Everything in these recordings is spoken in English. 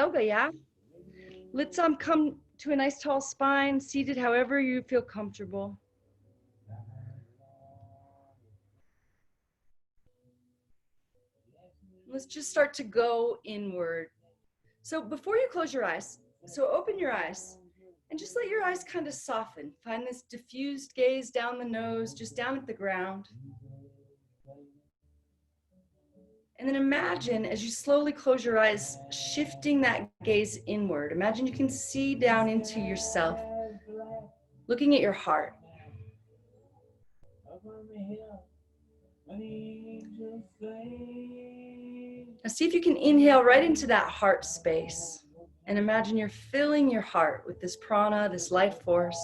yoga, yeah? Let's come to a nice tall spine, seated however you feel comfortable. Let's just start to go inward. So before you close your eyes, so open your eyes and just let your eyes kind of soften. Find this diffused gaze down the nose, just down at the ground. And then imagine as you slowly close your eyes, shifting that gaze inward. Imagine you can see down into yourself, looking at your heart. Now see if you can inhale right into that heart space. And imagine you're filling your heart with this prana, this life force.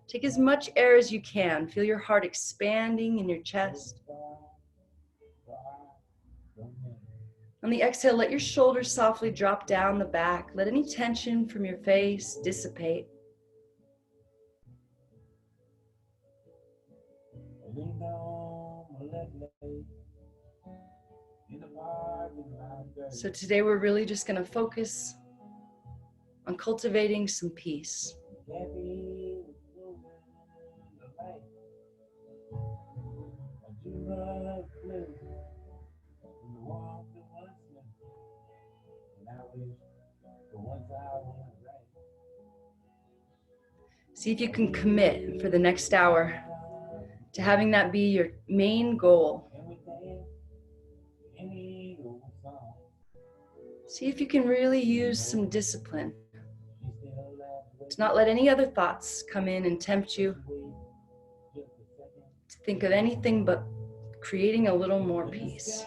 Take as much air as you can. Feel your heart expanding in your chest. On the exhale, let your shoulders softly drop down the back. Let any tension from your face dissipate. So today we're really just going to focus on cultivating some peace. See if you can commit for the next hour to having that be your main goal. See if you can really use some discipline to not let any other thoughts come in and tempt you to think of anything but creating a little more peace.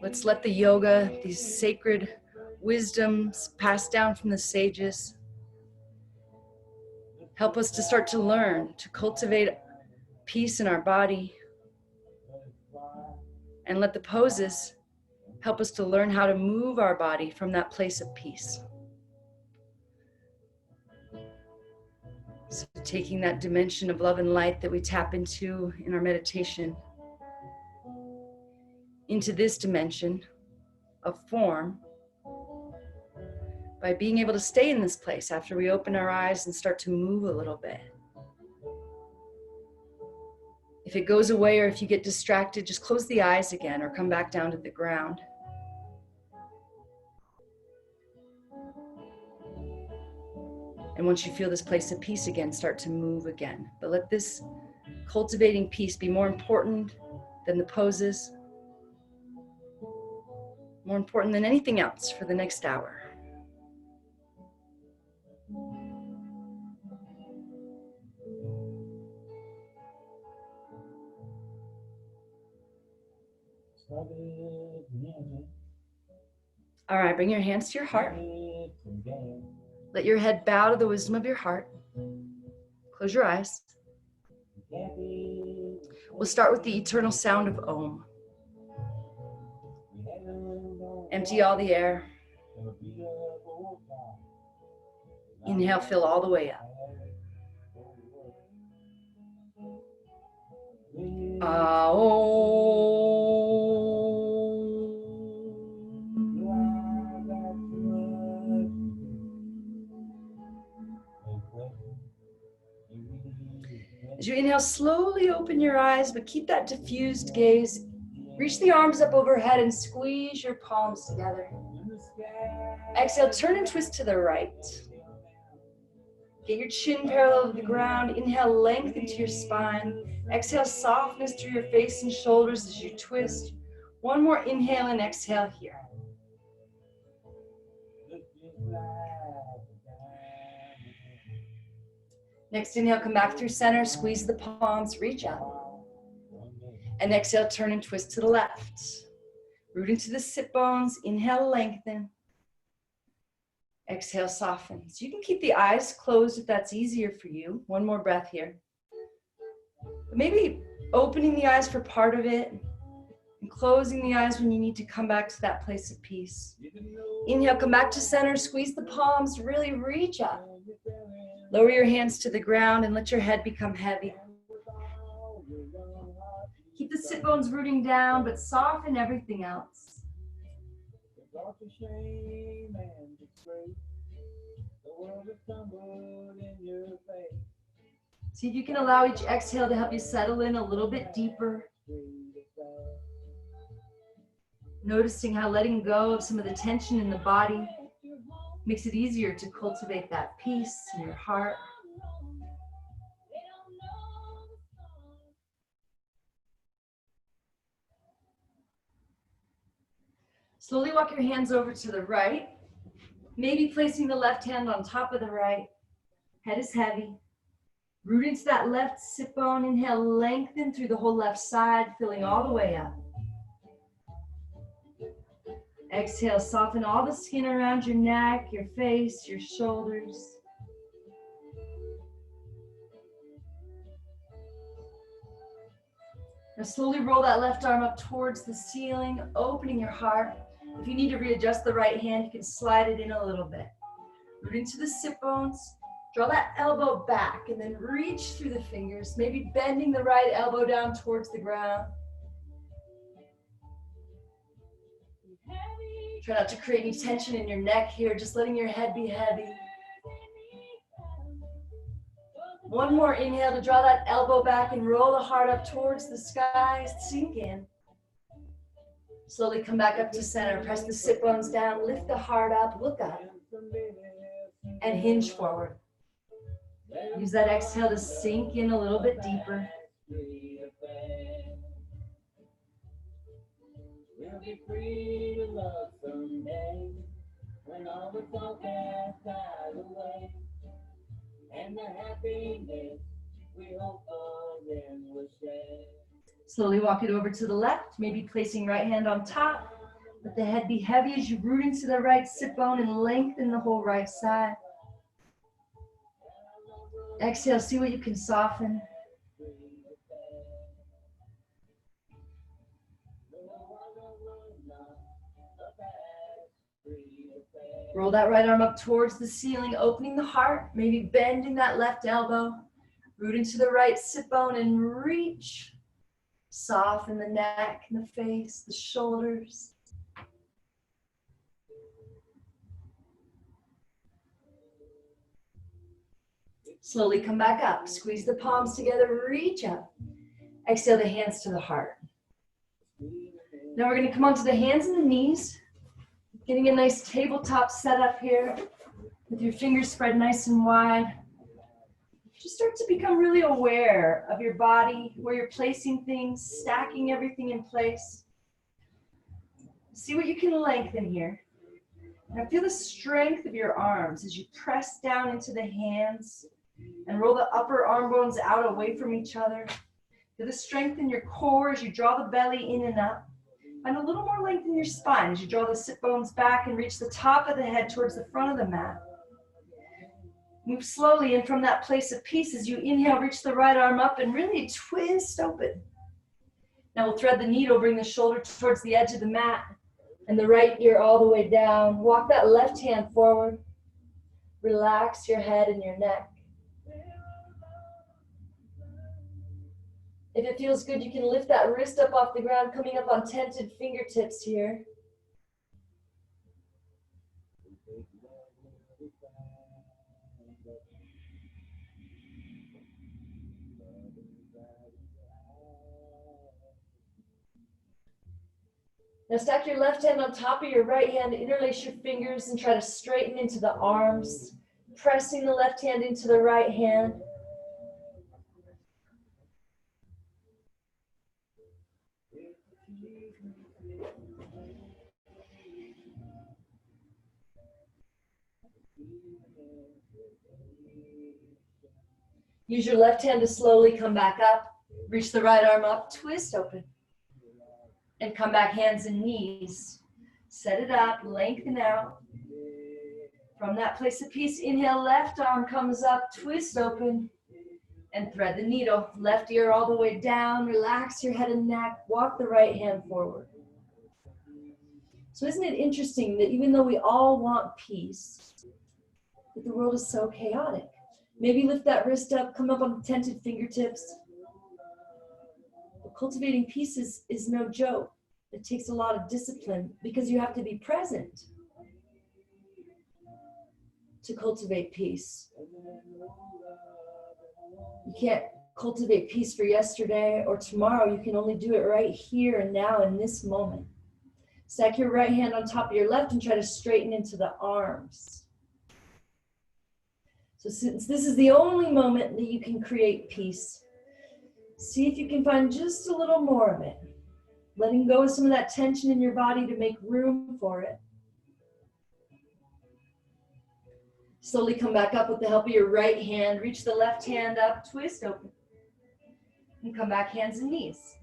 Let's let the yoga, these sacred wisdoms passed down from the sages, help us to start to learn to cultivate peace in our body, and let the poses help us to learn how to move our body from that place of peace. So taking that dimension of love and light that we tap into in our meditation into this dimension of form by being able to stay in this place after we open our eyes and start to move a little bit. If it goes away or if you get distracted, just close the eyes again or come back down to the ground. And once you feel this place of peace again, start to move again. But let this cultivating peace be more important than the poses, more important than anything else for the next hour. All right, bring your hands to your heart. Let your head bow to the wisdom of your heart. Close your eyes. We'll start with the eternal sound of Om. Empty all the air. Inhale, fill all the way up. As you inhale, slowly open your eyes, but keep that diffused gaze. Reach the arms up overhead and squeeze your palms together. Exhale, turn and twist to the right. Get your chin parallel to the ground. Inhale, lengthen to your spine. Exhale, softness through your face and shoulders as you twist. One more inhale and exhale here. Next inhale, come back through center, squeeze the palms, reach up. And exhale, turn and twist to the left. Root into the sit bones, inhale, lengthen. Exhale, soften. So you can keep the eyes closed if that's easier for you. One more breath here. But maybe opening the eyes for part of it and closing the eyes when you need to come back to that place of peace. Inhale, come back to center, squeeze the palms, really reach up. Lower your hands to the ground and let your head become heavy. Keep the sit bones rooting down, but soften everything else. See if you can allow each exhale to help you settle in a little bit deeper. Noticing how letting go of some of the tension in the body makes it easier to cultivate that peace in your heart. Slowly walk your hands over to the right, maybe placing the left hand on top of the right. Head is heavy. Root into that left sit bone. Inhale, lengthen through the whole left side, filling all the way up. Exhale, soften all the skin around your neck, your face, your shoulders. Now slowly roll that left arm up towards the ceiling, opening your heart. If you need to readjust the right hand, you can slide it in a little bit. Root into the sit bones. Draw that elbow back and then reach through the fingers, maybe bending the right elbow down towards the ground. Try not to create any tension in your neck here, just letting your head be heavy. One more inhale to draw that elbow back and roll the heart up towards the sky. Sink in. Slowly come back up to center. Press the sit bones down, lift the heart up, look up, and hinge forward. Use that exhale to sink in a little bit deeper. We'll be free to love someday, when all the thought has died away, and the happiness we hope for then will stay. Slowly walk it over to the left, maybe placing right hand on top. Let the head be heavy as you root into the right sit bone and lengthen the whole right side. Exhale, see what you can soften. Roll that right arm up towards the ceiling, opening the heart, maybe bending that left elbow. Root into the right sit bone and reach. Soften the neck and the face, the shoulders. Slowly come back up. Squeeze the palms together, reach up. Exhale the hands to the heart. Now we're going to come onto the hands and the knees. Getting a nice tabletop setup here with your fingers spread nice and wide. Just start to become really aware of your body, where you're placing things, stacking everything in place. See what you can lengthen here. Now feel the strength of your arms as you press down into the hands and roll the upper arm bones out away from each other. Feel the strength in your core as you draw the belly in and up. Find a little more length in your spine as you draw the sit bones back and reach the top of the head towards the front of the mat. Move slowly in from that place of peace. As you inhale, reach the right arm up and really twist open. Now we'll thread the needle, bring the shoulder towards the edge of the mat and the right ear all the way down. Walk that left hand forward. Relax your head and your neck. If it feels good, you can lift that wrist up off the ground, coming up on tented fingertips here. Now stack your left hand on top of your right hand, interlace your fingers and try to straighten into the arms, pressing the left hand into the right hand. Use your left hand to slowly come back up. Reach the right arm up, twist open. And come back hands and knees. Set it up, lengthen out. From that place of peace, inhale, left arm comes up, twist open. And thread the needle. Left ear all the way down. Relax your head and neck. Walk the right hand forward. So isn't it interesting that even though we all want peace, that the world is so chaotic? Maybe lift that wrist up, come up on the tented fingertips. Cultivating peace is no joke. It takes a lot of discipline because you have to be present to cultivate peace. You can't cultivate peace for yesterday or tomorrow. You can only do it right here and now in this moment. Stack your right hand on top of your left and try to straighten into the arms. So since this is the only moment that you can create peace, see if you can find just a little more of it. Letting go of some of that tension in your body to make room for it. Slowly come back up with the help of your right hand. Reach the left hand up, twist open. And come back hands and knees.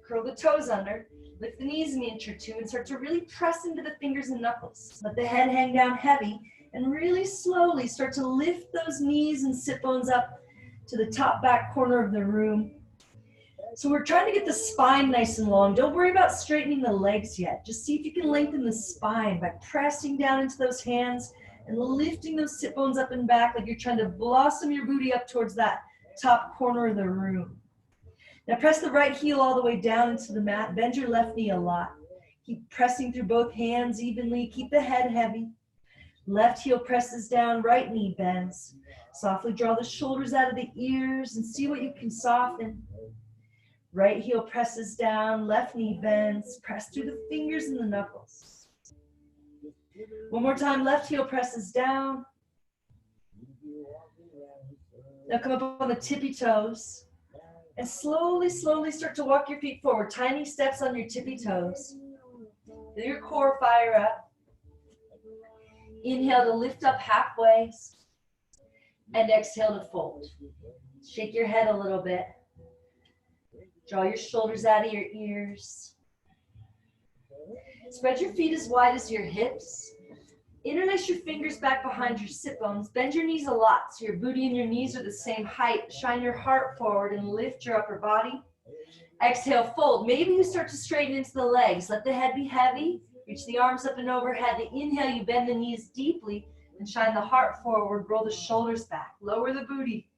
Curl the toes under. Lift the knees an inch or two and start to really press into the fingers and knuckles. Let the head hang down heavy and really slowly start to lift those knees and sit bones up to the top back corner of the room. So we're trying to get the spine nice and long. Don't worry about straightening the legs yet. Just see if you can lengthen the spine by pressing down into those hands and lifting those sit bones up and back like you're trying to blossom your booty up towards that top corner of the room. Now press the right heel all the way down into the mat. Bend your left knee a lot. Keep pressing through both hands evenly. Keep the head heavy. Left heel presses down, right knee bends. Softly draw the shoulders out of the ears and see what you can soften. Right heel presses down, left knee bends. Press through the fingers and the knuckles. One more time, left heel presses down. Now come up on the tippy toes. And slowly, slowly start to walk your feet forward. Tiny steps on your tippy toes. Feel your core fire up. Inhale to lift up halfway. And exhale to fold. Shake your head a little bit. Draw your shoulders out of your ears. Spread your feet as wide as your hips. Interlace your fingers back behind your sit bones. Bend your knees a lot so your booty and your knees are the same height. Shine your heart forward and lift your upper body. Exhale, fold. Maybe you start to straighten into the legs. Let the head be heavy. Reach the arms up and overhead. The inhale, you bend the knees deeply and shine the heart forward. Roll the shoulders back. Lower the booty.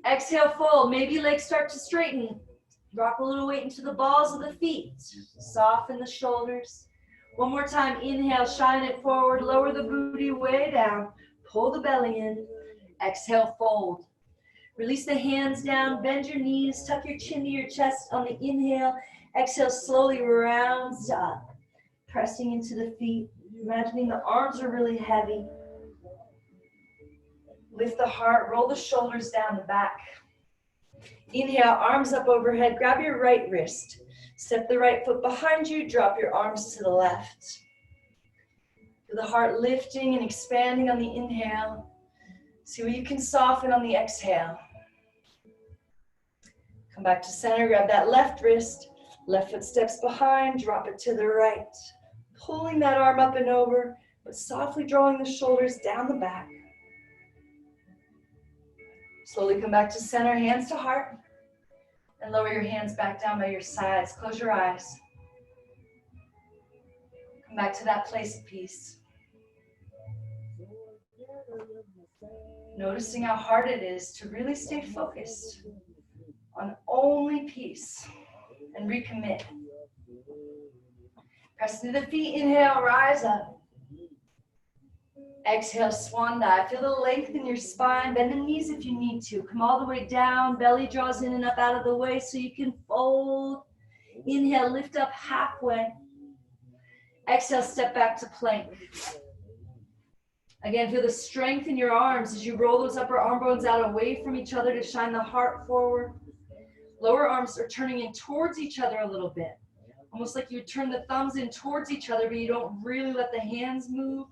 Exhale, fold. Maybe legs start to straighten. Drop a little weight into the balls of the feet. Soften the shoulders. One more time, inhale, shine it forward, lower the booty way down, pull the belly in, exhale, fold. Release the hands down, bend your knees, tuck your chin to your chest on the inhale, exhale, slowly rounds up, pressing into the feet, imagining the arms are really heavy. Lift the heart, roll the shoulders down the back. Inhale, arms up overhead, grab your right wrist. Step the right foot behind you, drop your arms to the left. Feel the heart lifting and expanding on the inhale. See what you can soften on the exhale. Come back to center, grab that left wrist, left foot steps behind, drop it to the right. Pulling that arm up and over, but softly drawing the shoulders down the back. Slowly come back to center, hands to heart. And lower your hands back down by your sides. Close your eyes. Come back to that place of peace. Noticing how hard it is to really stay focused on only peace and recommit. Press through the feet, inhale, rise up. Exhale, swan dive. Feel the length in your spine. Bend the knees if you need to. Come all the way down. Belly draws in and up out of the way so you can fold. Inhale, lift up halfway. Exhale, step back to plank. Again, feel the strength in your arms as you roll those upper arm bones out away from each other to shine the heart forward. Lower arms are turning in towards each other a little bit. Almost like you would turn the thumbs in towards each other, but you don't really let the hands move.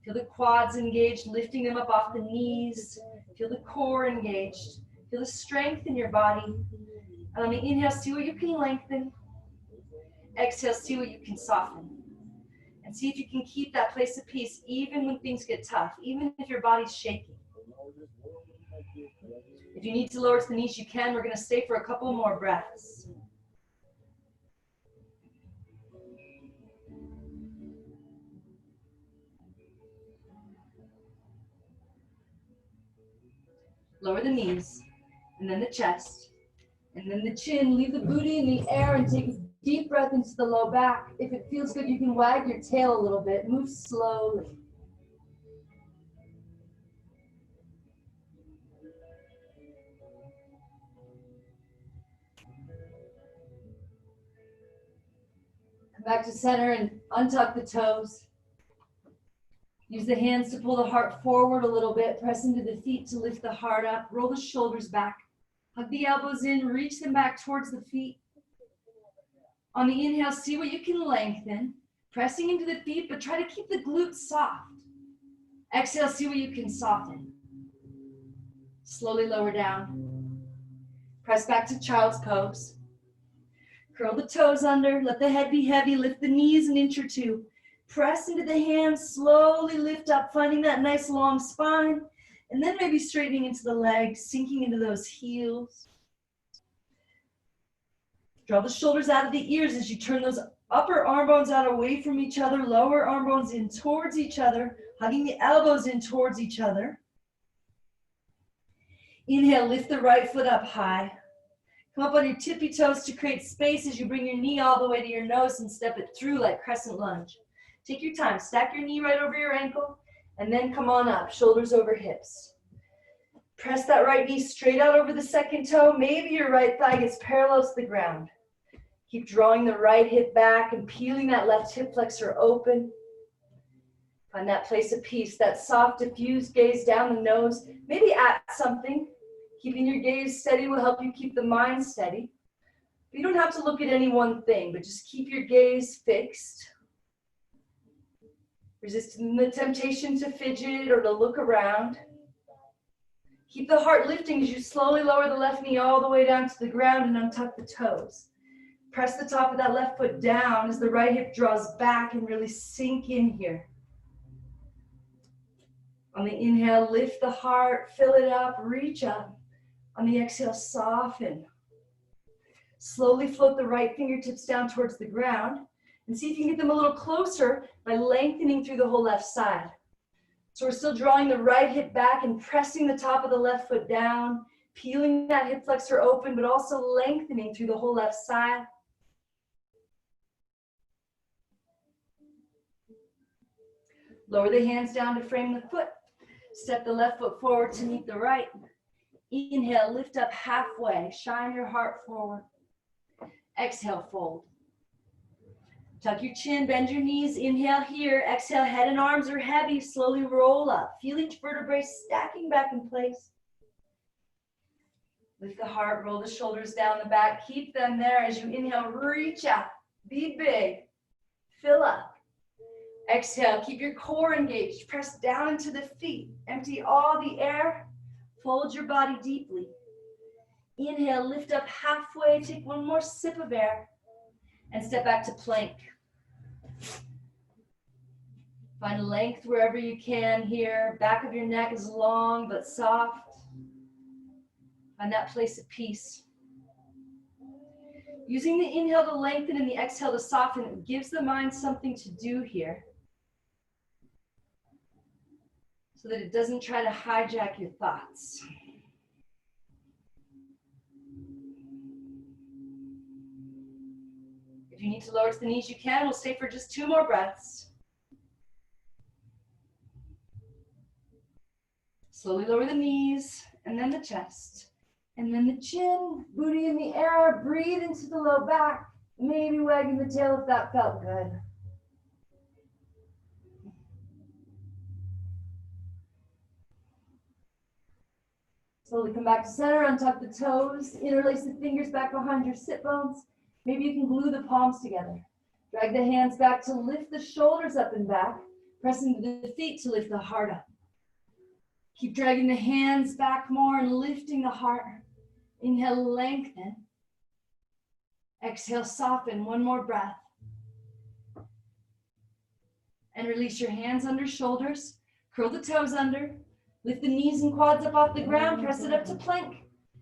Feel the quads engaged, lifting them up off the knees. Feel the core engaged. Feel the strength in your body. And on the inhale, see what you can lengthen. Exhale, see what you can soften. And see if you can keep that place of peace even when things get tough, even if your body's shaking. If you need to lower to the knees, you can. We're going to stay for a couple more breaths. Lower the knees, and then the chest, And then the chin, leave the booty in the air and take a deep breath into the low back. If it feels good, you can wag your tail a little bit. Move slowly. Come back to center and untuck the toes. Use the hands to pull the heart forward a little bit. Press into the feet to lift the heart up. Roll the shoulders back. Hug the elbows in. Reach them back towards the feet. On the inhale, see what you can lengthen. Pressing into the feet, but try to keep the glutes soft. Exhale, see what you can soften. Slowly lower down. Press back to child's pose. Curl the toes under. Let the head be heavy. Lift the knees an inch or two. Press into the hands. Slowly lift up, finding that nice long spine. And then maybe straightening into the legs, sinking into those heels. Draw the shoulders out of the ears as you turn those upper arm bones out away from each other, lower arm bones in towards each other, hugging the elbows in towards each other. Inhale, lift the right foot up high. Come up on your tippy toes to create space as you bring your knee all the way to your nose and step it through like crescent lunge. Take your time, stack your knee right over your ankle, and then come on up, shoulders over hips. Press that right knee straight out over the second toe. Maybe your right thigh gets parallel to the ground. Keep drawing the right hip back and peeling that left hip flexor open. Find that place of peace, that soft, diffused gaze down the nose. Maybe at something. Keeping your gaze steady will help you keep the mind steady. You don't have to look at any one thing, but just keep your gaze fixed. Resisting the temptation to fidget or to look around. Keep the heart lifting as you slowly lower the left knee all the way down to the ground and untuck the toes. Press the top of that left foot down as the right hip draws back and really sink in here. On the inhale, lift the heart, fill it up, reach up. On the exhale, soften. Slowly float the right fingertips down towards the ground and see if you can get them a little closer by lengthening through the whole left side. So we're still drawing the right hip back and pressing the top of the left foot down, peeling that hip flexor open, but also lengthening through the whole left side. Lower the hands down to frame the foot. Step the left foot forward to meet the right. Inhale, lift up halfway. Shine your heart forward. Exhale, fold. Tuck your chin, bend your knees. Inhale here. Exhale, head and arms are heavy. Slowly roll up. Feel each vertebrae stacking back in place. Lift the heart, roll the shoulders down the back. Keep them there as you inhale, reach out. Be big. Fill up. Exhale, keep your core engaged. Press down into the feet. Empty all the air. Fold your body deeply. Inhale, lift up halfway. Take one more sip of air and step back to plank. Find length wherever you can here. Back of your neck is long but soft. Find that place of peace. Using the inhale to lengthen and the exhale to soften, it gives the mind something to do here so that it doesn't try to hijack your thoughts. If you need to lower to the knees, you can. We'll stay for just 2 more breaths. Slowly lower the knees, and then the chest, and then the chin, booty in the air. Breathe into the low back, maybe wagging the tail if that felt good. Slowly come back to center, untuck the toes, interlace the fingers back behind your sit bones. Maybe you can glue the palms together. Drag the hands back to lift the shoulders up and back. Press into the feet to lift the heart up. Keep dragging the hands back more and lifting the heart. Inhale, lengthen. Exhale, soften. One more breath. And release your hands under shoulders. Curl the toes under. Lift the knees and quads up off the ground. Press it up to plank.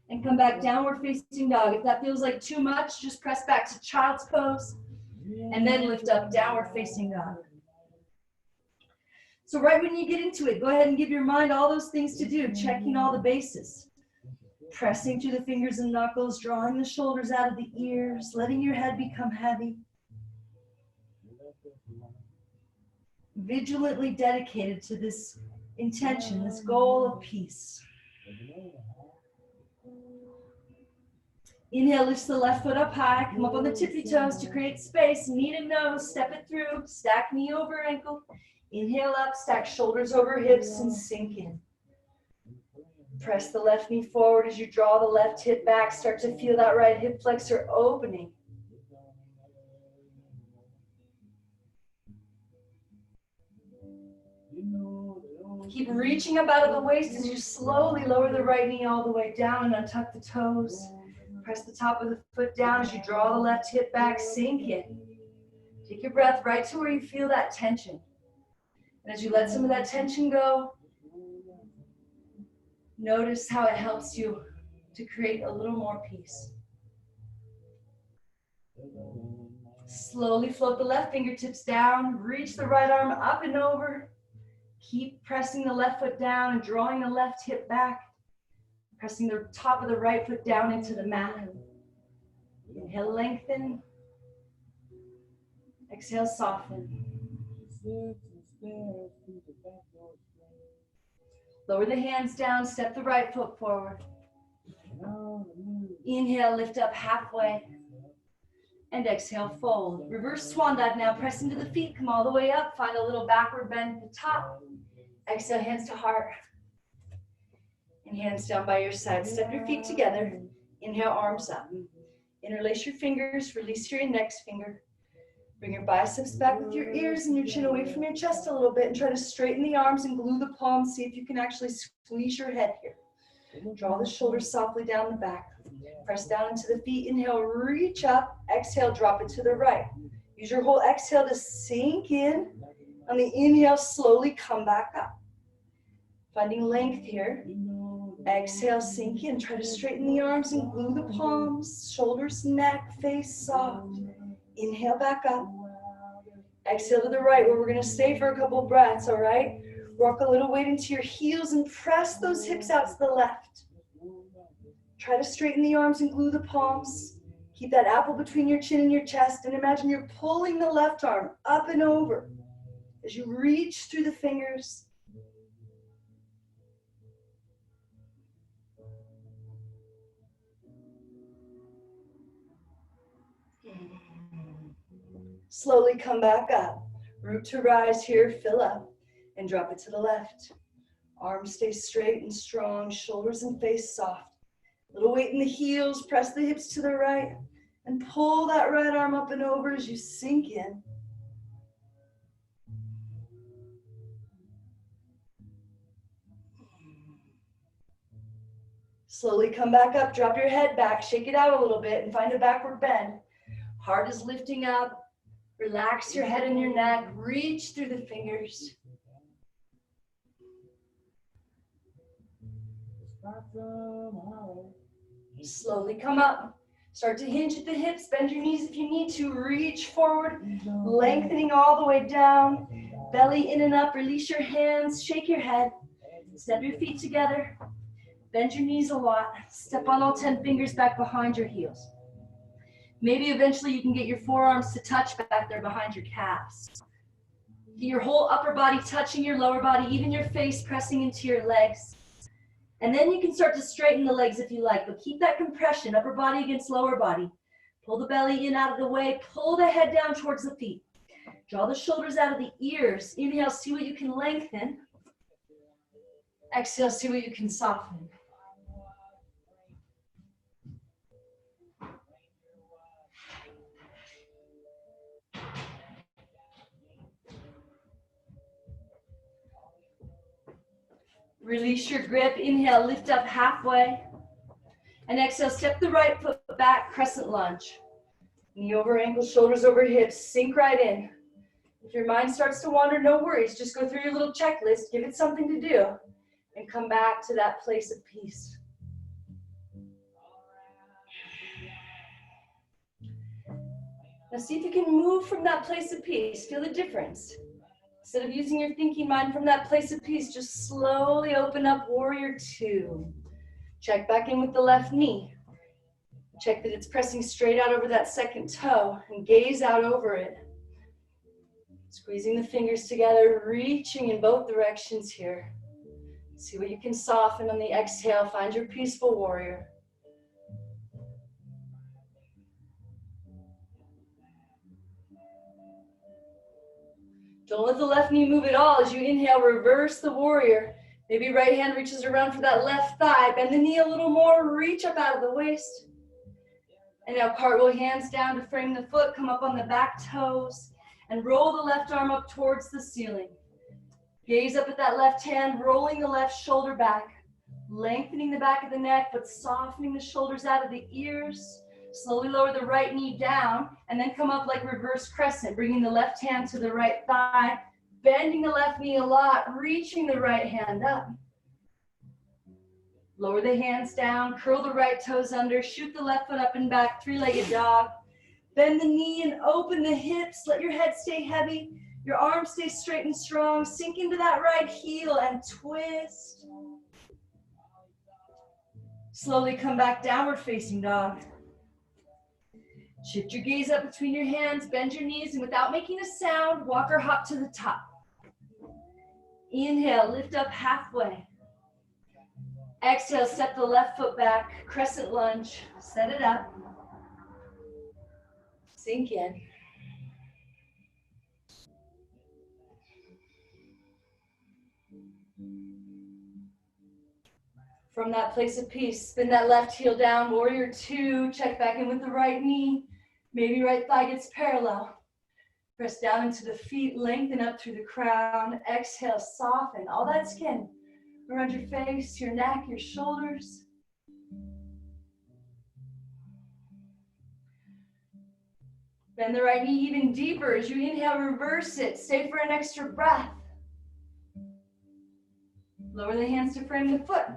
And come back downward facing dog. If that feels like too much, just press back to child's pose. And then lift up, downward facing dog. So right when you get into it, go ahead and give your mind all those things to do, checking all the bases. Pressing through the fingers and knuckles, drawing the shoulders out of the ears, letting your head become heavy. Vigilantly dedicated to this intention, this goal of peace. Inhale, lift the left foot up high, come up on the tippy toes to create space, knee to nose, step it through, stack knee over ankle. Inhale up, stack shoulders over hips and sink in. Press the left knee forward as you draw the left hip back, start to feel that right hip flexor opening. Keep reaching up out of the waist as you slowly lower the right knee all the way down and untuck the toes. Press the top of the foot down as you draw the left hip back, sink in. Take your breath right to where you feel that tension. And as you let some of that tension go, notice how it helps you to create a little more peace. Slowly float the left fingertips down, reach the right arm up and over. Keep pressing the left foot down and drawing the left hip back. Pressing the top of the right foot down into the mat. Inhale, lengthen. Exhale, soften. Lower the hands down, step the right foot forward. Inhale, lift up halfway. And exhale, fold. Reverse swan dive now, press into the feet, come all the way up, find a little backward bend at the top. Exhale, hands to heart. And hands down by your side. Step your feet together. Inhale, arms up. Interlace your fingers, release your index finger. Bring your biceps back with your ears and your chin away from your chest a little bit and try to straighten the arms and glue the palms. See if you can actually squeeze your head here. Draw the shoulders softly down the back. Press down into the feet. Inhale, reach up. Exhale, drop it to the right. Use your whole exhale to sink in. On the inhale, slowly come back up. Finding length here. Exhale, sink in. Try to straighten the arms and glue the palms. Shoulders, neck, face soft. Inhale back up. Exhale to the right, where we're going to stay for a couple breaths, all right? Rock a little weight into your heels and press those hips out to the left. Try to straighten the arms and glue the palms. Keep that apple between your chin and your chest, and imagine you're pulling the left arm up and over as you reach through the fingers. Slowly come back up. Root to rise here, fill up, and drop it to the left. Arms stay straight and strong, shoulders and face soft. Little weight in the heels, press the hips to the right, and pull that right arm up and over as you sink in. Slowly come back up, drop your head back, shake it out a little bit, and find a backward bend. Heart is lifting up. Relax your head and your neck. Reach through the fingers. Slowly come up. Start to hinge at the hips. Bend your knees if you need to. Reach forward, lengthening all the way down. Belly in and up. Release your hands. Shake your head. Step your feet together. Bend your knees a lot. Step on all 10 fingers back behind your heels. Maybe eventually you can get your forearms to touch back there behind your calves. Get your whole upper body touching your lower body, even your face pressing into your legs. And then you can start to straighten the legs if you like, but keep that compression, upper body against lower body. Pull the belly in out of the way, pull the head down towards the feet. Draw the shoulders out of the ears. Inhale, see what you can lengthen. Exhale, see what you can soften. Release your grip. Inhale, lift up halfway. And exhale, step the right foot back, crescent lunge. Knee over ankle, shoulders over hips. Sink right in. If your mind starts to wander, no worries. Just go through your little checklist, give it something to do, and come back to that place of peace. Now see if you can move from that place of peace. Feel the difference. Instead of using your thinking mind from that place of peace, just slowly open up warrior two. Check back in with the left knee. Check that it's pressing straight out over that second toe and gaze out over it. Squeezing the fingers together, reaching in both directions here. See what you can soften on the exhale. Find your peaceful warrior. Don't let the left knee move at all. As you inhale, reverse the warrior. Maybe right hand reaches around for that left thigh. Bend the knee a little more, reach up out of the waist. And now cartwheel hands down to frame the foot, come up on the back toes, and roll the left arm up towards the ceiling. Gaze up at that left hand, rolling the left shoulder back, lengthening the back of the neck, but softening the shoulders out of the ears. Slowly lower the right knee down, and then come up like reverse crescent, bringing the left hand to the right thigh, bending the left knee a lot, reaching the right hand up. Lower the hands down, curl the right toes under, shoot the left foot up and back, three-legged dog. Bend the knee and open the hips, let your head stay heavy, your arms stay straight and strong, sink into that right heel and twist. Slowly come back, downward facing dog. Shift your gaze up between your hands, bend your knees, and without making a sound, walk or hop to the top. Inhale, lift up halfway. Exhale, step the left foot back, crescent lunge, set it up. Sink in. From that place of peace, spin that left heel down, warrior two, check back in with the right knee. Maybe right thigh gets parallel. Press down into the feet, lengthen up through the crown. Exhale, soften all that skin around your face, your neck, your shoulders. Bend the right knee even deeper. As you inhale, reverse it. Stay for an extra breath. Lower the hands to frame the foot.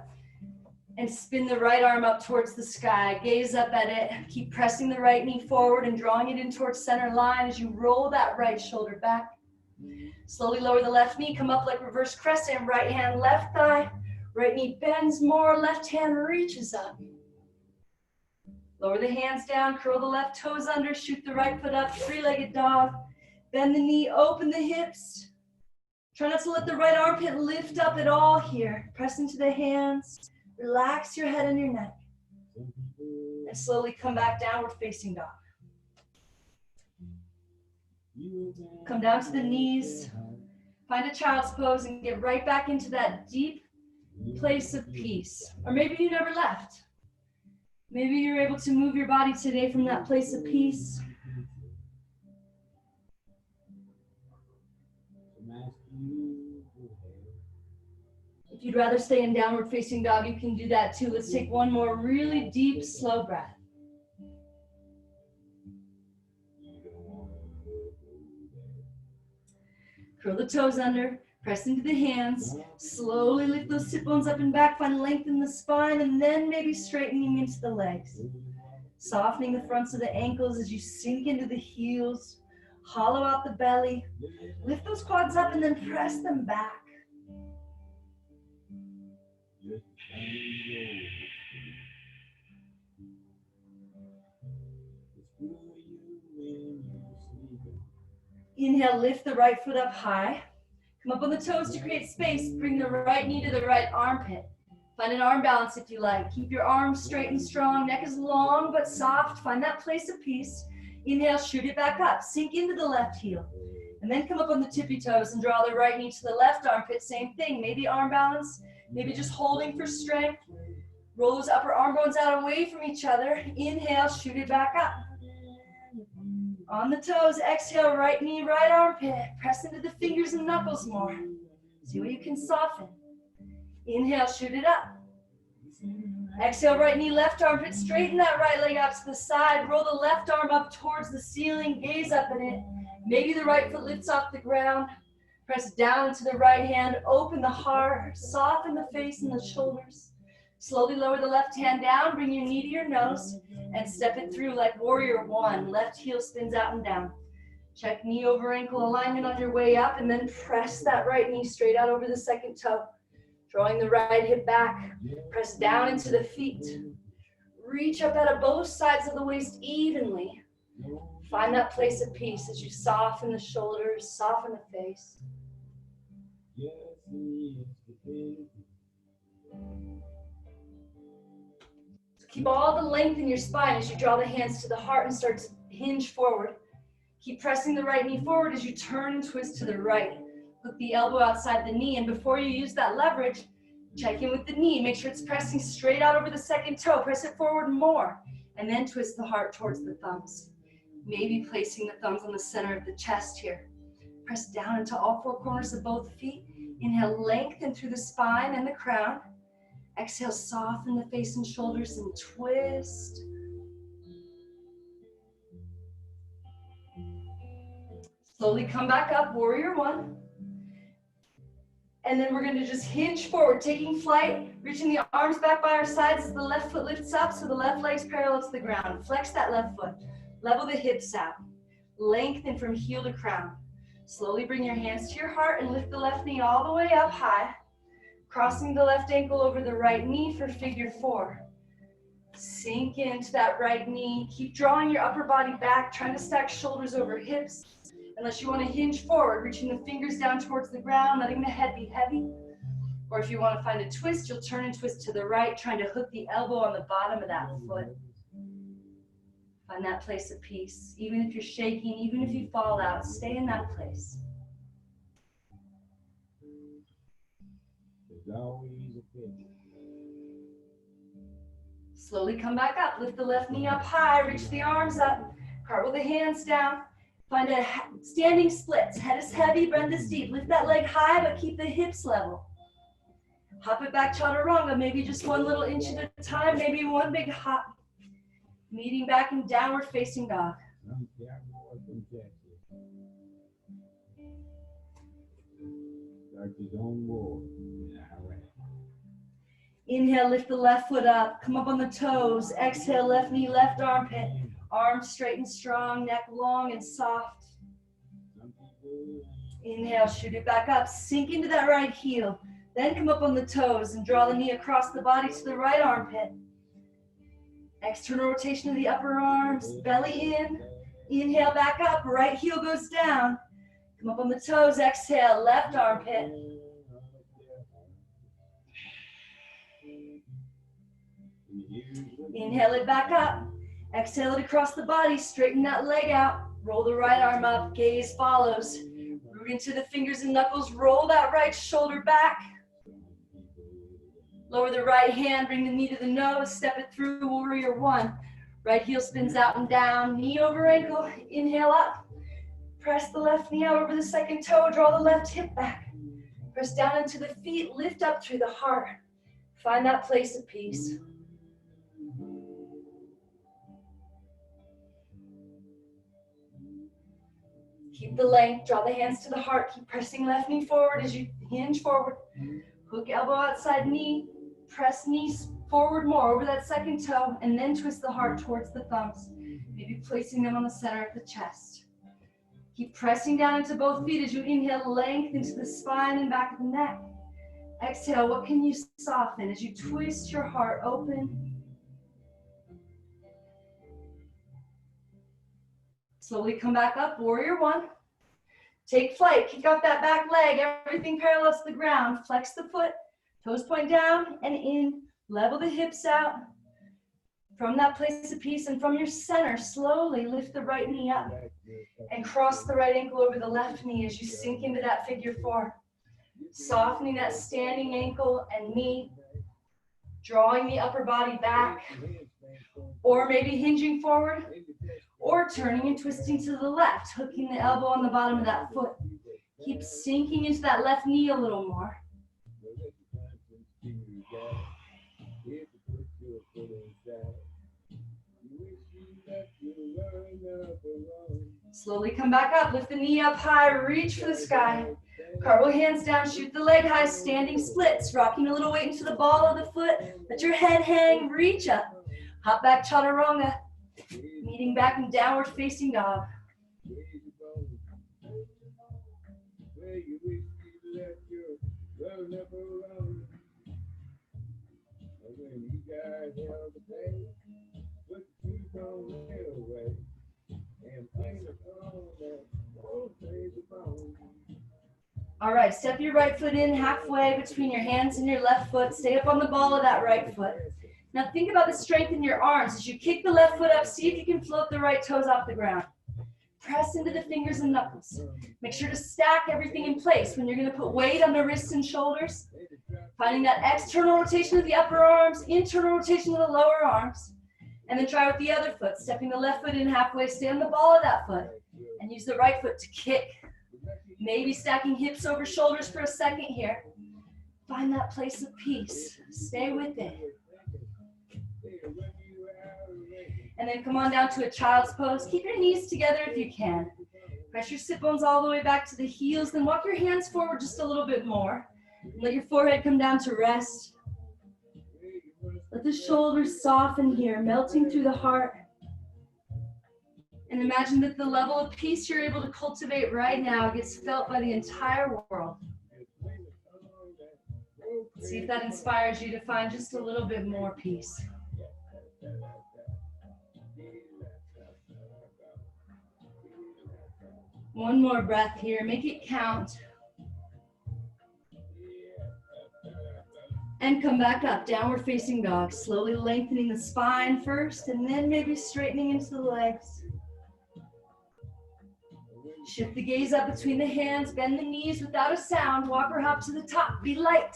And spin the right arm up towards the sky. Gaze up at it. Keep pressing the right knee forward and drawing it in towards center line as you roll that right shoulder back. Slowly lower the left knee. Come up like reverse crescent. Right hand, left thigh. Right knee bends more. Left hand reaches up. Lower the hands down. Curl the left toes under. Shoot the right foot up. Three-legged dog. Bend the knee. Open the hips. Try not to let the right armpit lift up at all here. Press into the hands. Relax your head and your neck. And slowly come back, downward facing dog. Come down to the knees. Find a child's pose and get right back into that deep place of peace. Or maybe you never left. Maybe you're able to move your body today from that place of peace. If you'd rather stay in downward facing dog, you can do that too. Let's take one more really deep, slow breath. Curl the toes under, press into the hands. Slowly lift those sit bones up and back, find length in the spine, and then maybe straightening into the legs. Softening the fronts of the ankles as you sink into the heels. Hollow out the belly. Lift those quads up and then press them back. Inhale, lift the right foot up high. Come up on the toes to create space. Bring the right knee to the right armpit. Find an arm balance if you like. Keep your arms straight and strong. Neck is long but soft. Find that place of peace. Inhale, shoot it back up. Sink into the left heel. And then come up on the tippy toes and draw the right knee to the left armpit. Same thing. Maybe arm balance. Maybe just holding for strength. Roll those upper arm bones out away from each other. Inhale, shoot it back up. On the toes, exhale, right knee, right armpit. Press into the fingers and knuckles more. See what you can soften. Inhale, shoot it up. Exhale, right knee, left armpit. Straighten that right leg out to the side. Roll the left arm up towards the ceiling. Gaze up at it. Maybe the right foot lifts off the ground. Press down to the right hand. Open the heart. Soften the face and the shoulders. Slowly lower the left hand down. Bring your knee to your nose. And step it through like warrior one. Left heel spins out and down. Check knee over ankle alignment on your way up. And then press that right knee straight out over the second toe. Drawing the right hip back, press down into the feet. Reach up out of both sides of the waist evenly. Find that place of peace as you soften the shoulders, soften the face. So keep all the length in your spine as you draw the hands to the heart and start to hinge forward. Keep pressing the right knee forward as you turn and twist to the right. Hook the elbow outside the knee, and before you use that leverage, check in with the knee. Make sure it's pressing straight out over the second toe. Press it forward more, and then twist the heart towards the thumbs. Maybe placing the thumbs on the center of the chest here. Press down into all four corners of both feet. Inhale, lengthen through the spine and the crown. Exhale, soften the face and shoulders and twist. Slowly come back up, warrior one. And then we're going to just hinge forward, taking flight, reaching the arms back by our sides as the left foot lifts up so the left leg's parallel to the ground. Flex that left foot. Level the hips out. Lengthen from heel to crown. Slowly bring your hands to your heart and lift the left knee all the way up high. Crossing the left ankle over the right knee for figure four. Sink into that right knee. Keep drawing your upper body back, trying to stack shoulders over hips. Unless you want to hinge forward, reaching the fingers down towards the ground, letting the head be heavy. Or if you want to find a twist, you'll turn and twist to the right, trying to hook the elbow on the bottom of that foot. Find that place of peace. Even if you're shaking, even if you fall out, stay in that place. Slowly come back up. Lift the left knee up high. Reach the arms up. Cartwheel the hands down. Find a standing splits. Head is heavy, breath is deep. Lift that leg high, but keep the hips level. Hop it back, chaturanga. Maybe just one little inch at a time. Maybe one big hop. Meeting back in downward facing dog. Inhale, lift the left foot up. Come up on the toes. Exhale, left knee, left armpit. Arms straight and strong, neck long and soft. Inhale, shoot it back up. Sink into that right heel. Then come up on the toes and draw the knee across the body to the right armpit. External rotation of the upper arms, belly in. Inhale, back up. Right heel goes down. Come up on the toes. Exhale, left armpit. Inhale it back up. Exhale it across the body. Straighten that leg out. Roll the right arm up. Gaze follows. Root into the fingers and knuckles. Roll that right shoulder back. Lower the right hand. Bring the knee to the nose. Step it through. Warrior one. Right heel spins out and down. Knee over ankle. Inhale up. Press the left knee out over the second toe. Draw the left hip back. Press down into the feet. Lift up through the heart. Find that place of peace. Keep the length, draw the hands to the heart, keep pressing left knee forward as you hinge forward. Hook elbow outside knee, press knees forward more over that second toe, and then twist the heart towards the thumbs, maybe placing them on the center of the chest. Keep pressing down into both feet as you inhale, length into the spine and back of the neck. Exhale, what can you soften as you twist your heart open? Slowly come back up, warrior one. Take flight, kick off that back leg, everything parallel to the ground. Flex the foot, toes point down and in. Level the hips out. From that place of peace and from your center, slowly lift the right knee up and cross the right ankle over the left knee as you sink into that figure four. Softening that standing ankle and knee. Drawing the upper body back. Or maybe hinging forward. Or turning and twisting to the left, hooking the elbow on the bottom of that foot. Keep sinking into that left knee a little more. Slowly come back up, lift the knee up high, reach for the sky. Cartwheel hands down, shoot the leg high, standing splits, rocking a little weight into the ball of the foot. Let your head hang, reach up. Hop back, chaturanga. Meeting back in downward facing dog. All right, step your right foot in halfway between your hands and your left foot. Stay up on the ball of that right foot. Now think about the strength in your arms. As you kick the left foot up, see if you can float the right toes off the ground. Press into the fingers and knuckles. Make sure to stack everything in place. When you're going to put weight on the wrists and shoulders, finding that external rotation of the upper arms, internal rotation of the lower arms, and then try with the other foot, stepping the left foot in halfway, stay on the ball of that foot, and use the right foot to kick. Maybe stacking hips over shoulders for a second here. Find that place of peace. Stay with it. And then come on down to a child's pose. Keep your knees together if you can. Press your sit bones all the way back to the heels. Then walk your hands forward just a little bit more. Let your forehead come down to rest. Let the shoulders soften here, melting through the heart. And imagine that the level of peace you're able to cultivate right now gets felt by the entire world. See if that inspires you to find just a little bit more peace. One more breath here, make it count. And come back up, downward facing dog. Slowly lengthening the spine first and then maybe straightening into the legs. Shift the gaze up between the hands, bend the knees without a sound, walk or hop to the top, be light.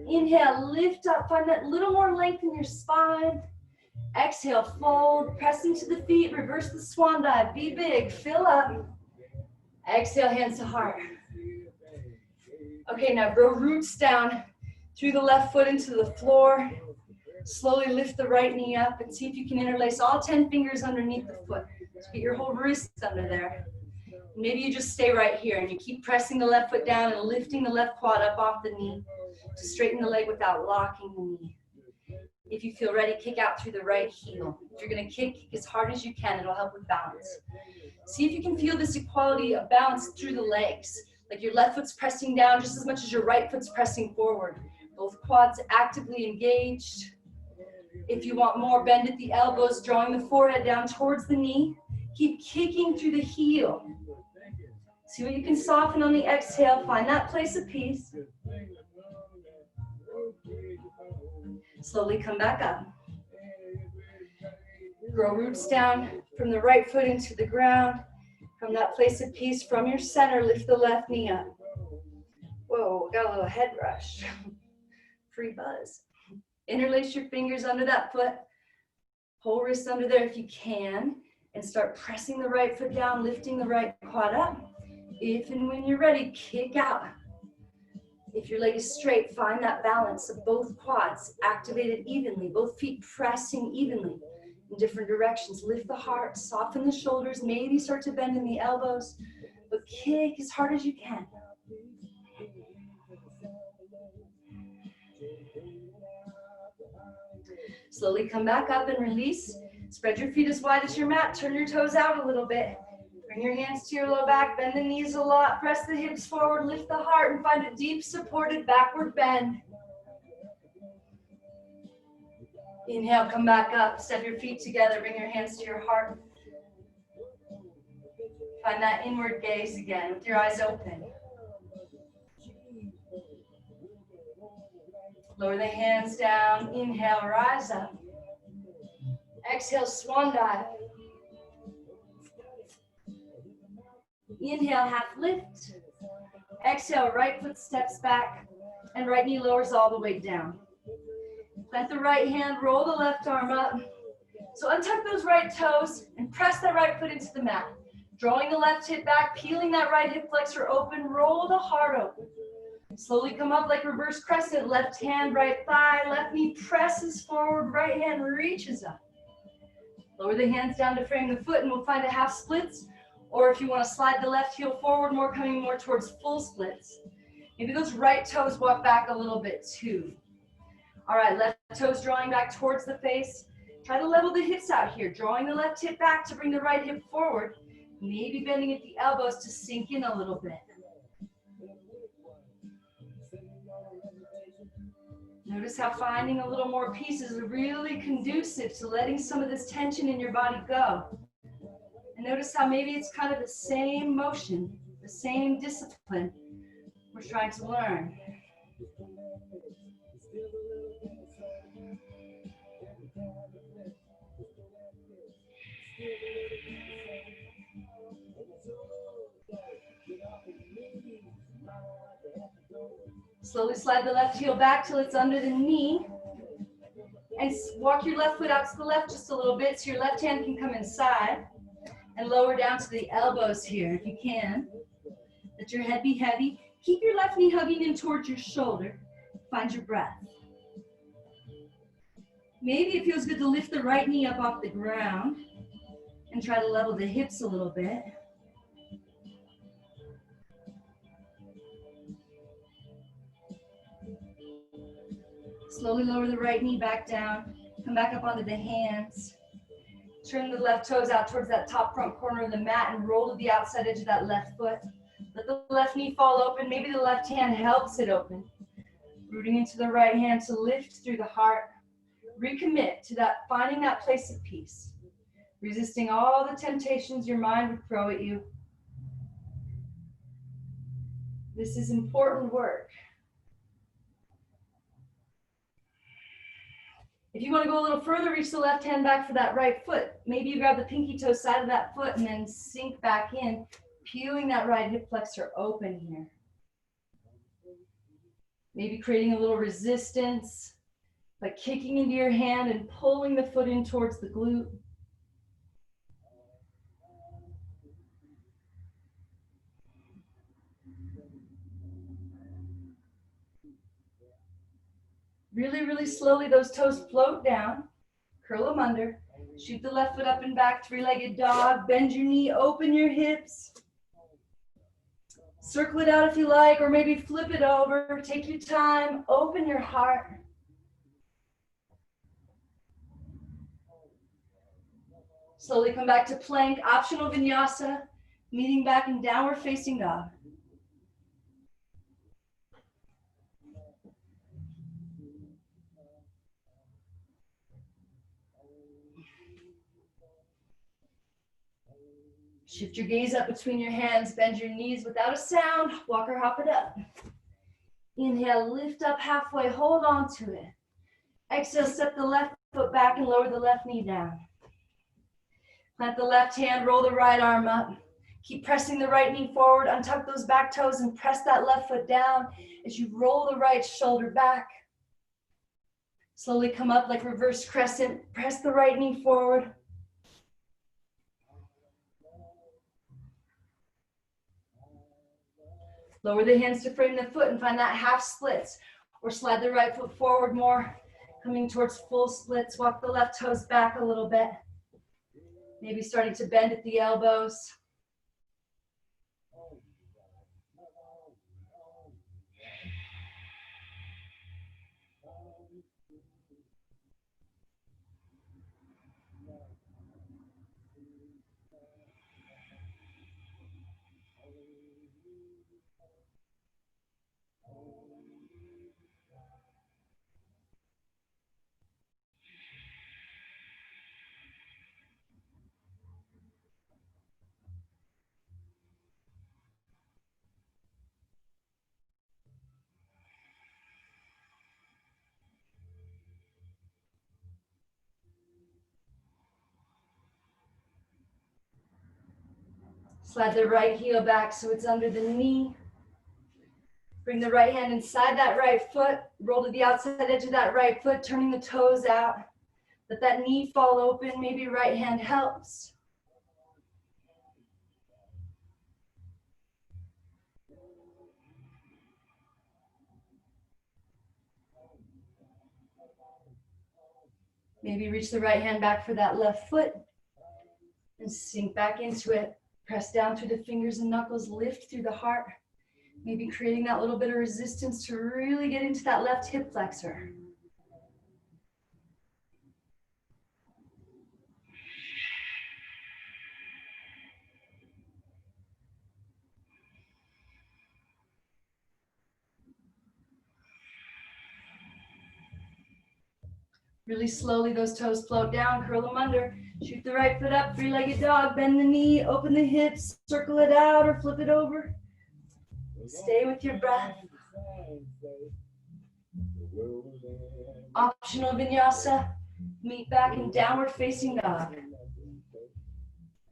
Inhale, lift up, find that little more length in your spine. Exhale, fold, press into the feet, reverse the swan dive, be big, fill up. Exhale, hands to heart. Okay, now grow roots down through the left foot into the floor. Slowly lift the right knee up and see if you can interlace all 10 fingers underneath the foot. So get your whole wrist under there. Maybe you just stay right here and you keep pressing the left foot down and lifting the left quad up off the knee to straighten the leg without locking the knee. If you feel ready, kick out through the right heel. If you're going to kick as hard as you can, it'll help with balance. See if you can feel this equality of balance through the legs. Like your left foot's pressing down just as much as your right foot's pressing forward. Both quads actively engaged. If you want more, bend at the elbows, drawing the forehead down towards the knee. Keep kicking through the heel. See what you can soften on the exhale. Find that place of peace. Slowly come back up. Grow roots down from the right foot into the ground. From that place of peace, from your center, lift the left knee up. Whoa, got a little head rush. Free buzz. Interlace your fingers under that foot. Whole wrist under there if you can. And start pressing the right foot down, lifting the right quad up. If and when you're ready, kick out. If your leg is straight, find that balance of both quads activated evenly, both feet pressing evenly in different directions. Lift the heart, soften the shoulders, maybe start to bend in the elbows, but kick as hard as you can. Slowly come back up and release. Spread your feet as wide as your mat. Turn your toes out a little bit. Bring your hands to your low back. Bend the knees a lot. Press the hips forward. Lift the heart and find a deep supported backward bend. Inhale, come back up. Step your feet together. Bring your hands to your heart. Find that inward gaze again with your eyes open. Lower the hands down. Inhale, rise up. Exhale, swan dive. Inhale, half lift. Exhale, right foot steps back and right knee lowers all the way down. Plant the right hand, roll the left arm up. So untuck those right toes and press that right foot into the mat. Drawing the left hip back, peeling that right hip flexor open, roll the heart open. Slowly come up like reverse crescent, left hand, right thigh, left knee presses forward, right hand reaches up. Lower the hands down to frame the foot and we'll find a half splits. Or if you want to slide the left heel forward, coming more towards full splits. Maybe those right toes walk back a little bit too. All right, left toes drawing back towards the face. Try to level the hips out here, drawing the left hip back to bring the right hip forward. Maybe bending at the elbows to sink in a little bit. Notice how finding a little more peace is really conducive to letting some of this tension in your body go. And notice how maybe it's kind of the same motion, the same discipline we're trying to learn. Slowly slide the left heel back till it's under the knee. And walk your left foot out to the left just a little bit so your left hand can come inside. And lower down to the elbows here if you can. Let your head be heavy. Keep your left knee hugging in towards your shoulder. Find your breath. Maybe it feels good to lift the right knee up off the ground and try to level the hips a little bit. Slowly lower the right knee back down. Come back up onto the hands. Turn the left toes out towards that top front corner of the mat and roll to the outside edge of that left foot. Let the left knee fall open. Maybe the left hand helps it open. Rooting into the right hand to lift through the heart. Recommit to that, finding that place of peace. Resisting all the temptations your mind would throw at you. This is important work. If you want to go a little further, reach the left hand back for that right foot. Maybe you grab the pinky toe side of that foot and then sink back in, peeling that right hip flexor open here. Maybe creating a little resistance by kicking into your hand and pulling the foot in towards the glute. Really, really slowly, those toes float down. Curl them under. Shoot the left foot up and back, three-legged dog. Bend your knee, open your hips. Circle it out if you like, or maybe flip it over. Take your time, open your heart. Slowly come back to plank, optional vinyasa, meeting back in downward facing dog. Shift your gaze up between your hands, bend your knees without a sound, walk or hop it up. Inhale, lift up halfway, hold on to it. Exhale, step the left foot back and lower the left knee down. Plant the left hand, roll the right arm up. Keep pressing the right knee forward, untuck those back toes and press that left foot down as you roll the right shoulder back. Slowly come up like reverse crescent, press the right knee forward. Lower the hands to frame the foot and find that half splits, or slide the right foot forward more, coming towards full splits. Walk the left toes back a little bit. Maybe starting to bend at the elbows. Slide the right heel back so it's under the knee. Bring the right hand inside that right foot. Roll to the outside edge of that right foot, turning the toes out. Let that knee fall open. Maybe right hand helps. Maybe reach the right hand back for that left foot and sink back into it. Press down through the fingers and knuckles, lift through the heart. Maybe creating that little bit of resistance to really get into that left hip flexor. Really slowly, those toes float down, curl them under. Shoot the right foot up, three-legged dog. Bend the knee, open the hips, circle it out or flip it over. Stay with your breath. Optional vinyasa. Meet back in downward facing dog.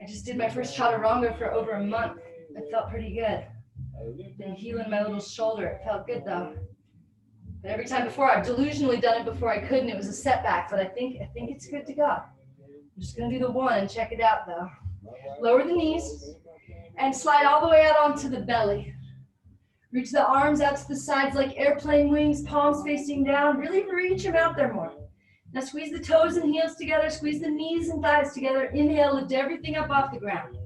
I just did my first chaturanga for over a month. It felt pretty good. Been healing my little shoulder. It felt good though. But every time before, I've delusionally done it before I could, and it was a setback. But I think it's good to go. I'm just gonna do the one and check it out though. Lower the knees and slide all the way out onto the belly. Reach the arms out to the sides like airplane wings, palms facing down. Really reach them out there more. Now squeeze the toes and heels together, squeeze the knees and thighs together. Inhale, lift everything up off the ground.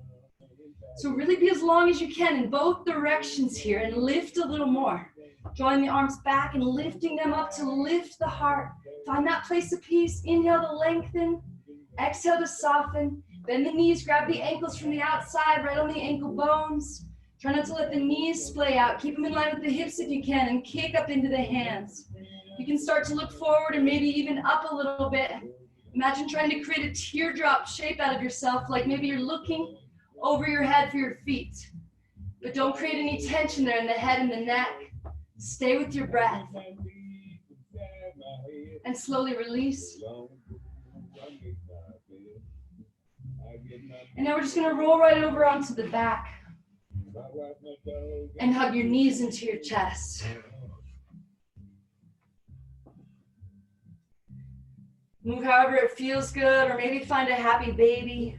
So really be as long as you can in both directions here and lift a little more. Drawing the arms back and lifting them up to lift the heart. Find that place of peace. Inhale to lengthen. Exhale to soften. Bend the knees, grab the ankles from the outside, right on the ankle bones. Try not to let the knees splay out. Keep them in line with the hips if you can and kick up into the hands. You can start to look forward and maybe even up a little bit. Imagine trying to create a teardrop shape out of yourself, like maybe you're looking over your head for your feet. But don't create any tension there in the head and the neck. Stay with your breath. And slowly release. And now we're just going to roll right over onto the back. And hug your knees into your chest. Move however it feels good, or maybe find a happy baby.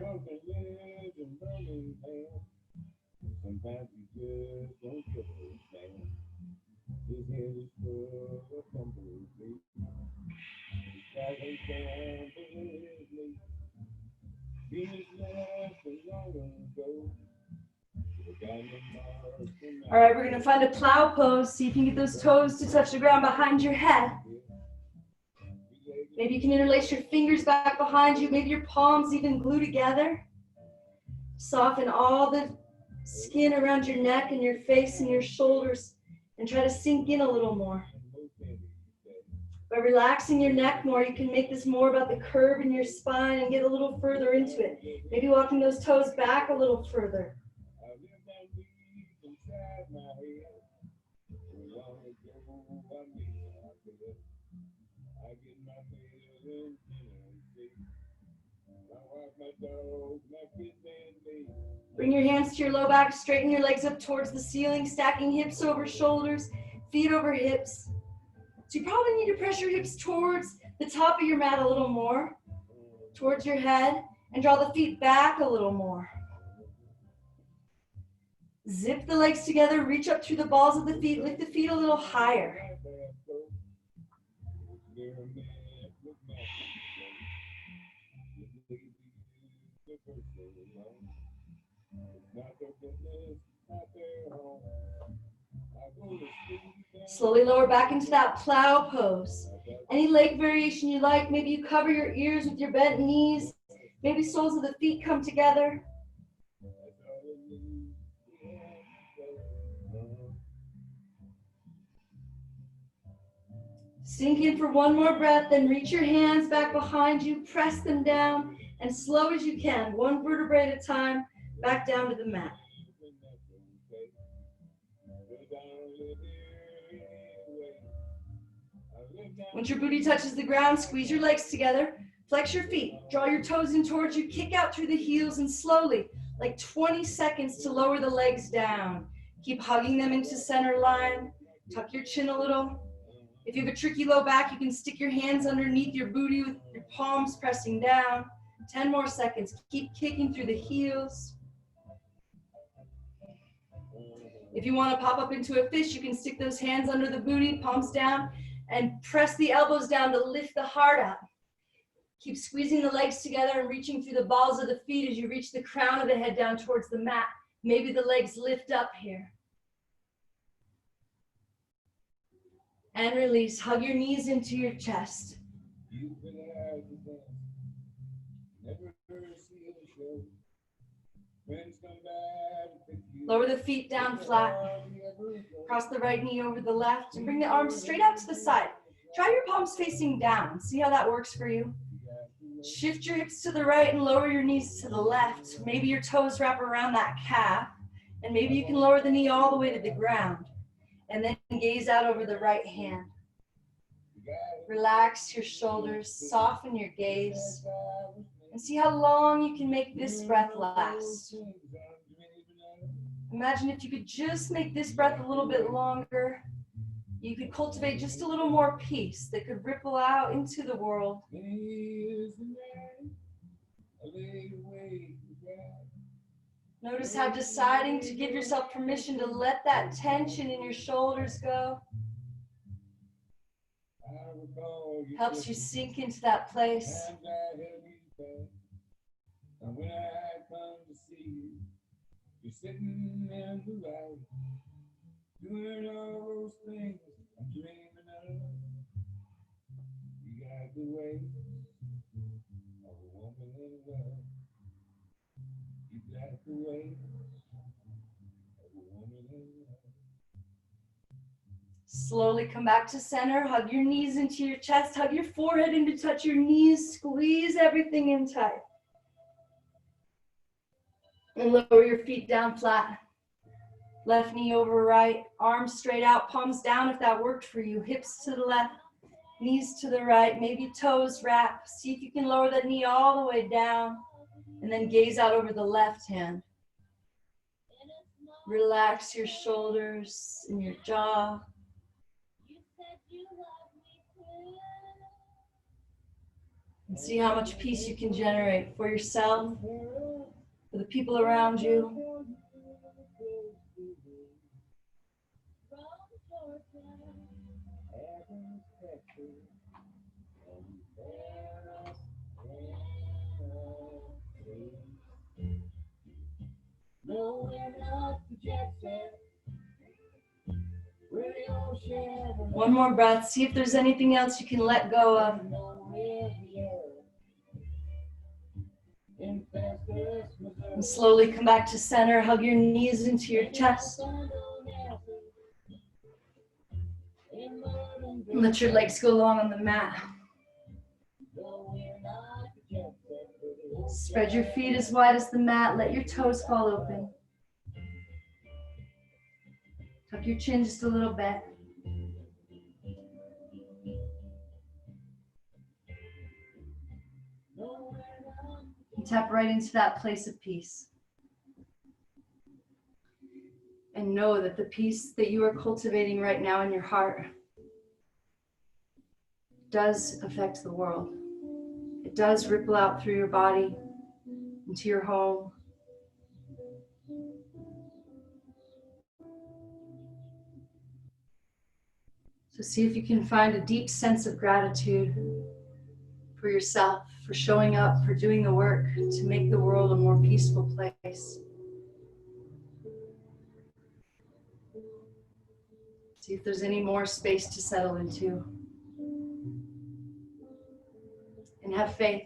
All right, we're going to find a plow pose. See if you can get those toes to touch the ground behind your head. Maybe you can interlace your fingers back behind you. Maybe your palms even glue together. Soften all the skin around your neck and your face and your shoulders and try to sink in a little more. By relaxing your neck more, you can make this more about the curve in your spine and get a little further into it. Maybe walking those toes back a little further. Bring your hands to your low back, straighten your legs up towards the ceiling, stacking hips over shoulders, feet over hips. So you probably need to press your hips towards the top of your mat a little more, towards your head, and draw the feet back a little more. Zip the legs together, reach up through the balls of the feet, lift the feet a little higher. Slowly lower back into that plow pose. Any leg variation you like. Maybe you cover your ears with your bent knees. Maybe soles of the feet come together. Sink in for one more breath, then reach your hands back behind you, press them down, and slow as you can, one vertebrae at a time, back down to the mat. Once your booty touches the ground, squeeze your legs together, flex your feet, draw your toes in towards you, kick out through the heels, and slowly, like 20 seconds to lower the legs down. Keep hugging them into center line, tuck your chin a little. If you have a tricky low back, you can stick your hands underneath your booty with your palms pressing down. 10 more seconds. Keep kicking through the heels. If you want to pop up into a fish, you can stick those hands under the booty, palms down, and press the elbows down to lift the heart up. Keep squeezing the legs together and reaching through the balls of the feet as you reach the crown of the head down towards the mat. Maybe the legs lift up here. And release. Hug your knees into your chest. Lower the feet down flat. Cross the right knee over the left and bring the arms straight out to the side. Try your palms facing down. See how that works for you. Shift your hips to the right and lower your knees to the left. Maybe your toes wrap around that calf, and maybe you can lower the knee all the way to the ground, and then gaze out over the right hand. Relax your shoulders, soften your gaze, and see how long you can make this breath last. Imagine if you could just make this breath a little bit longer, you could cultivate just a little more peace that could ripple out into the world. Notice how deciding to give yourself permission to let that tension in your shoulders go helps you sink into that place. And when I come to see you, you're sitting in the light, doing all those things I'm dreaming of. You got the way of a woman in love. You got the way of a woman in love. Slowly come back to center. Hug your knees into your chest. Hug your forehead in to touch your knees. Squeeze everything in tight. And lower your feet down flat. Left knee over right. Arms straight out. Palms down if that worked for you. Hips to the left. Knees to the right. Maybe toes wrap. See if you can lower that knee all the way down. And then gaze out over the left hand. Relax your shoulders and your jaw. And see how much peace you can generate for yourself, for the people around you. One more breath. See if there's anything else you can let go of. And slowly come back to center. Hug your knees into your chest. And let your legs go long on the mat. Spread your feet as wide as the mat. Let your toes fall open. Tuck your chin just a little bit. And tap right into that place of peace. And know that the peace that you are cultivating right now in your heart does affect the world. It does ripple out through your body, into your home. So see if you can find a deep sense of gratitude for yourself, for showing up, for doing the work to make the world a more peaceful place. See if there's any more space to settle into. And have faith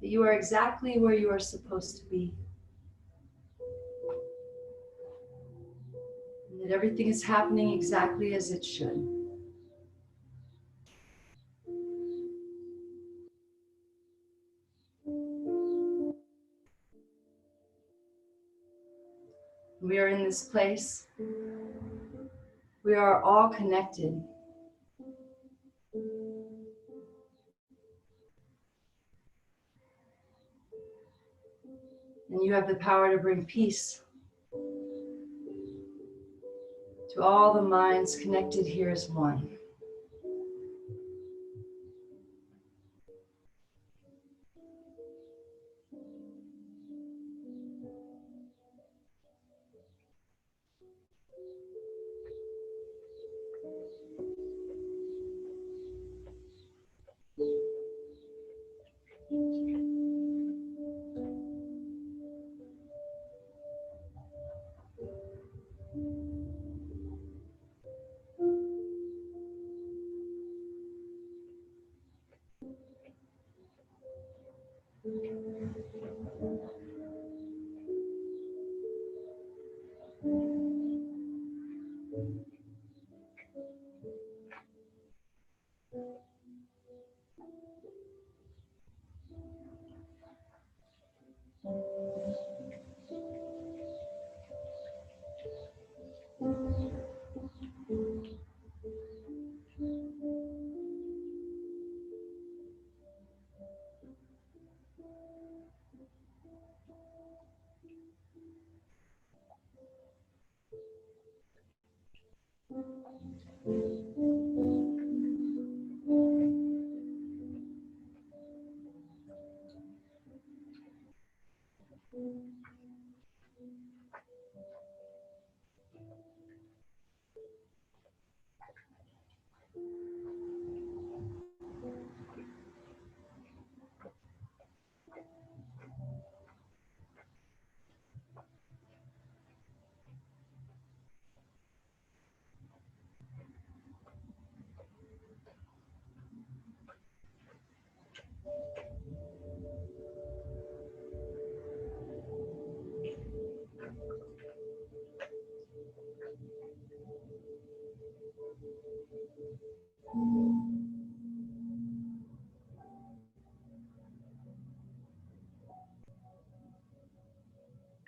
that you are exactly where you are supposed to be. And that everything is happening exactly as it should. We are in this place. We are all connected. And you have the power to bring peace to all the minds connected here as one.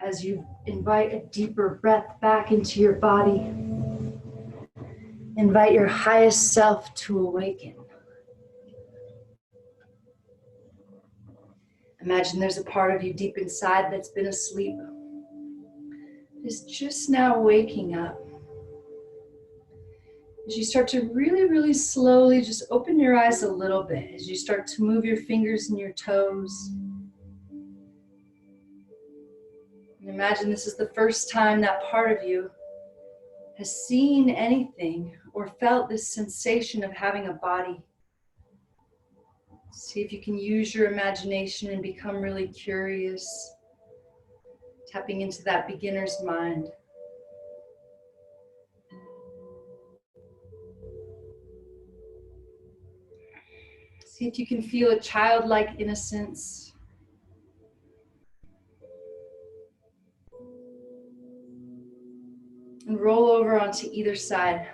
As you invite a deeper breath back into your body, invite your highest self to awaken. Imagine there's a part of you deep inside that's been asleep. It's just now waking up. As you start to really, really slowly just open your eyes a little bit, as you start to move your fingers and your toes. And imagine this is the first time that part of you has seen anything or felt this sensation of having a body. See if you can use your imagination and become really curious, tapping into that beginner's mind. See if you can feel a childlike innocence. And roll over onto either side.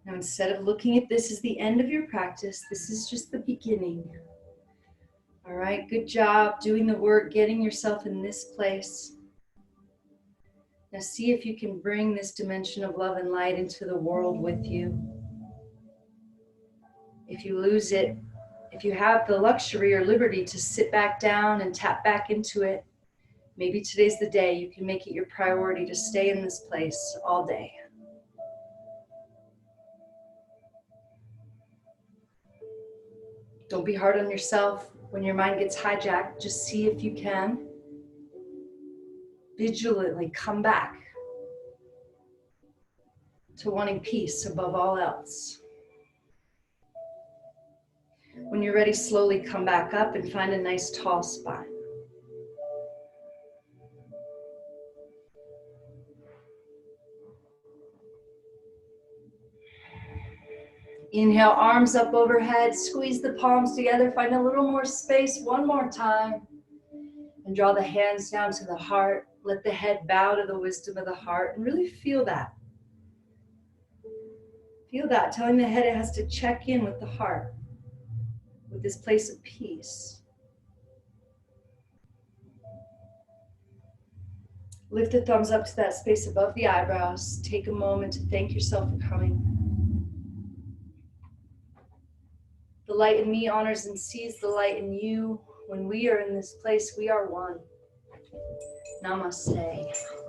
Now, instead of looking at this as the end of your practice, this is just the beginning. All right, good job doing the work, getting yourself in this place. Now see if you can bring this dimension of love and light into the world with you. If you lose it, if you have the luxury or liberty to sit back down and tap back into it, maybe today's the day you can make it your priority to stay in this place all day. Don't be hard on yourself when your mind gets hijacked. Just see if you can vigilantly come back to wanting peace above all else. When you're ready, slowly come back up and find a nice tall spine. Inhale, arms up overhead, squeeze the palms together, find a little more space, one more time. And draw the hands down to the heart. Let the head bow to the wisdom of the heart and really feel that. Feel that, telling the head it has to check in with the heart, with this place of peace. Lift the thumbs up to that space above the eyebrows. Take a moment to thank yourself for coming. The light in me honors and sees the light in you. When we are in this place, we are one. Namaste.